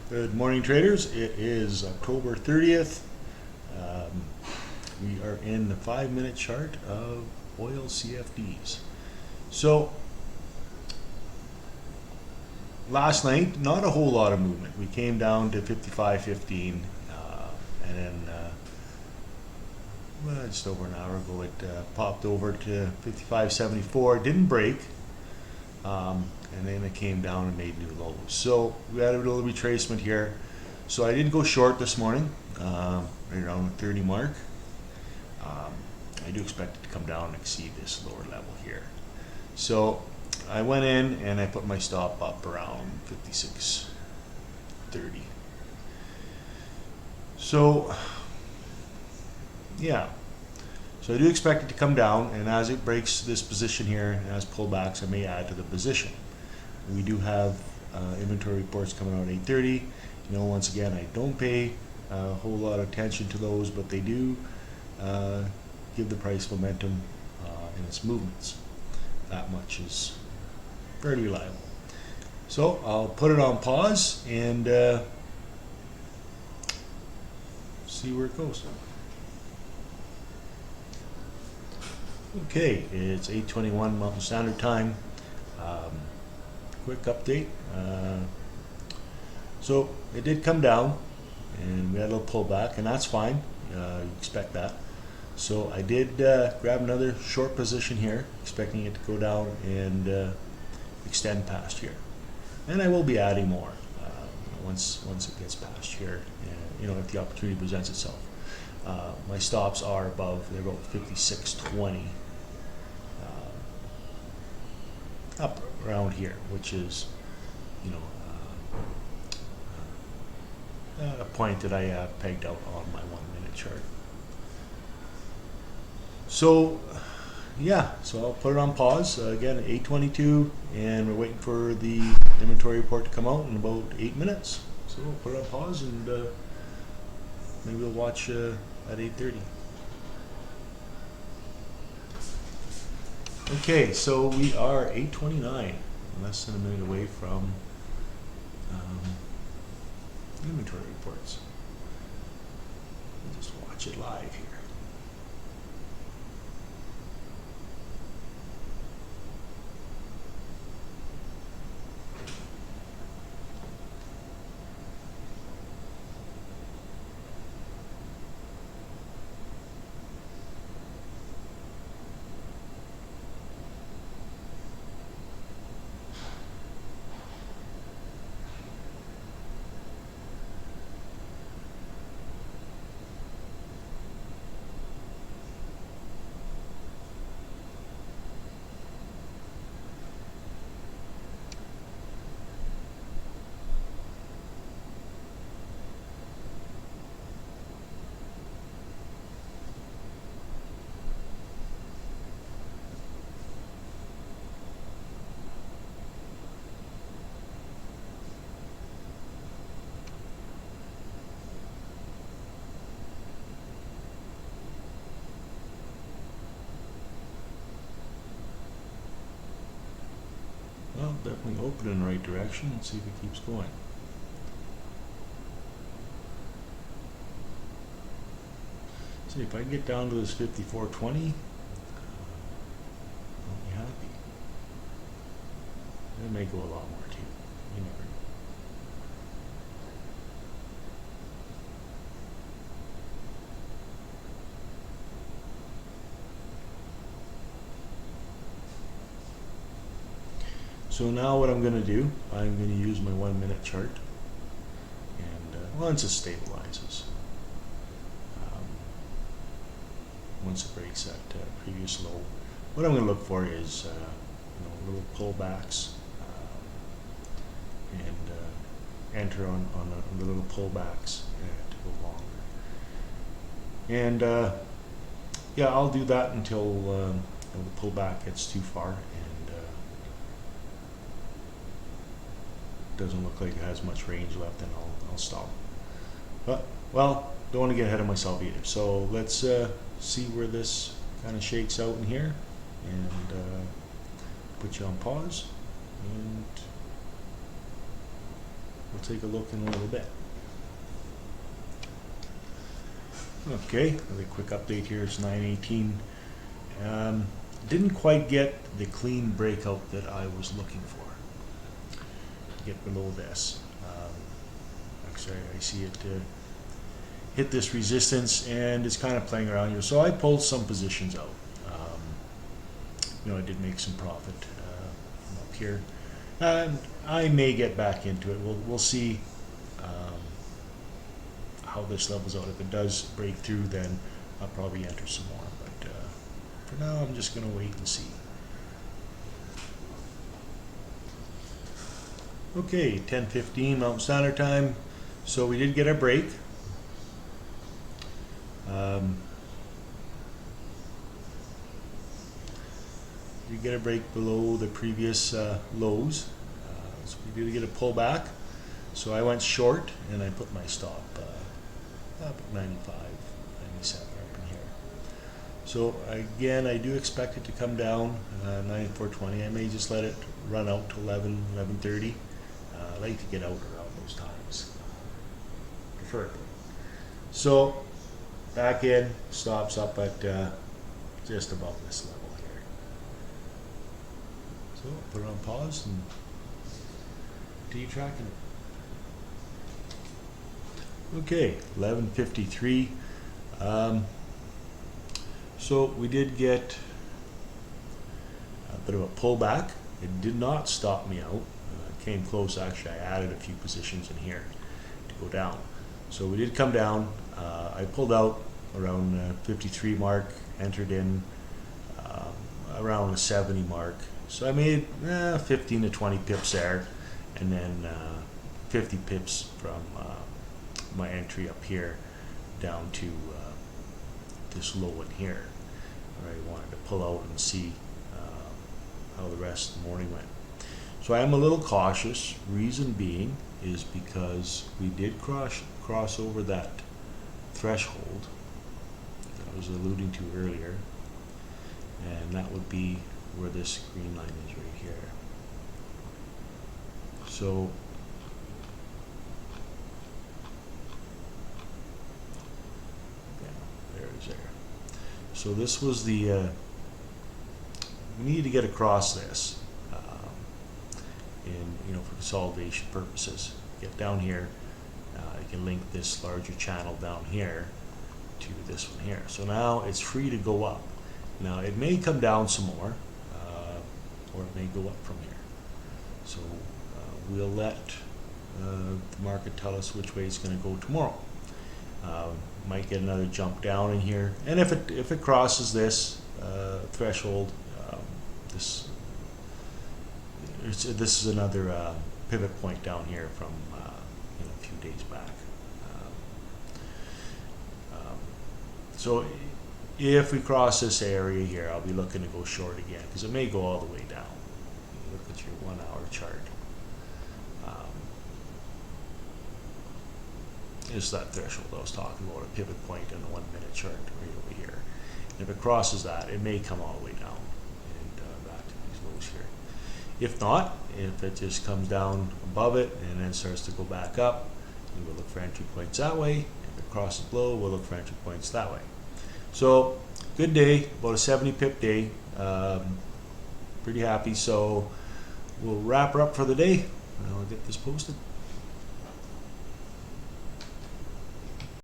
Good morning, traders. It is October 30th. Um, we are in the 5-minute chart of oil CFDs. So, last night, not a whole lot of movement. We came down to 55.15, and then just over an hour ago, it popped over to 55.74. Didn't break. And then it came down and made new lows. So we had a little retracement here. So I didn't go short this morning, right around the 30 mark. I do expect it to come down and exceed this lower level here. So I went in and I put my stop up around 56.30. So yeah. So I do expect it to come down, and as it breaks this position here and has pullbacks, I may add to the position. We do have inventory reports coming out at 8:30. Once again, I don't pay a whole lot of attention to those, but they do give the price momentum in its movements. That much is fairly reliable. So I'll put it on pause and see where it goes. Okay, it's 8:21 Mountain Standard Time. Quick update. So it did come down, and we had a little pullback, and that's fine. You expect that. So I did grab another short position here, expecting it to go down and extend past here. And I will be adding more once it gets past here. If the opportunity presents itself. My stops are above. They're about 56.20. Up around here, which is, a point that I pegged out on my 1-minute chart. So, yeah, so I'll put it on pause. Again, 8:22, and we're waiting for the inventory report to come out in about 8 minutes. So we'll put it on pause, and maybe we'll watch at 8:30. Okay, so we are 8:29, less than a minute away from inventory reports. We'll just watch it live here. Well, definitely open in the right direction. Let's see if it keeps going. See, if I get down to this 54.20, I'll be happy. It may go a lot more too. You never know. So now what I'm going to do, I'm going to use my 1-minute chart, and once it stabilizes, once it breaks that previous low, what I'm going to look for is little pullbacks, and enter on the little pullbacks to go longer. And yeah, I'll do that until the pullback gets too far and doesn't look like it has much range left, and I'll stop. But, well, don't want to get ahead of myself either. So let's see where this kind of shakes out in here, and put you on pause, and we'll take a look in a little bit. Okay, another quick update here. It's 9:18. Didn't quite get the clean breakout that I was looking for. Get below this. Actually, I see it hit this resistance, and it's kind of playing around here. So I pulled some positions out. I did make some profit from up here, and I may get back into it. We'll see how this levels out. If it does break through, then I'll probably enter some more. But for now, I'm just going to wait and see. Okay, 10:15 Mountain Standard Time. So we did get our break. You get a break below the previous lows, so we did get a pullback. So I went short and I put my stop up at 95, 97 up in here. So again, I do expect it to come down 94.20. I may just let it run out to 11:30. I like to get out around those times, preferably. So back in, stops up at just above this level here. So put it on pause and continue tracking it. Okay, 11:53. So we did get a bit of a pullback. It did not stop me out. Came close. Actually, I added a few positions in here to go down. So we did come down. I pulled out around 53 mark, entered in around the 70 mark. So I made 15 to 20 pips there, and then 50 pips from my entry up here down to this low in here, where I wanted to pull out and see how the rest of the morning went. So I am a little cautious. Reason being is because we did cross over that threshold that I was alluding to earlier, and that would be where this green line is right here. So yeah, there it is there. So this was the we need to get across this for consolidation purposes. Get down here. You can link this larger channel down here to this one here. So now it's free to go up. Now it may come down some more, or it may go up from here. So we'll let the market tell us which way it's going to go tomorrow. Might get another jump down in here, and if it crosses this threshold, this is another pivot point down here from a few days back. So if we cross this area here, I'll be looking to go short again, because it may go all the way down. Look at your 1 hour chart. It's that threshold I was talking about, a pivot point in the 1 minute chart right over here. And if it crosses that, it may come all the way down and back to these lows here. If not, if it just comes down above it and then starts to go back up, we will look for entry points that way. If it crosses below, we'll look for entry points that way. So good day, about a 70 pip day. Pretty happy. So we'll wrap her up for the day, and I'll get this posted.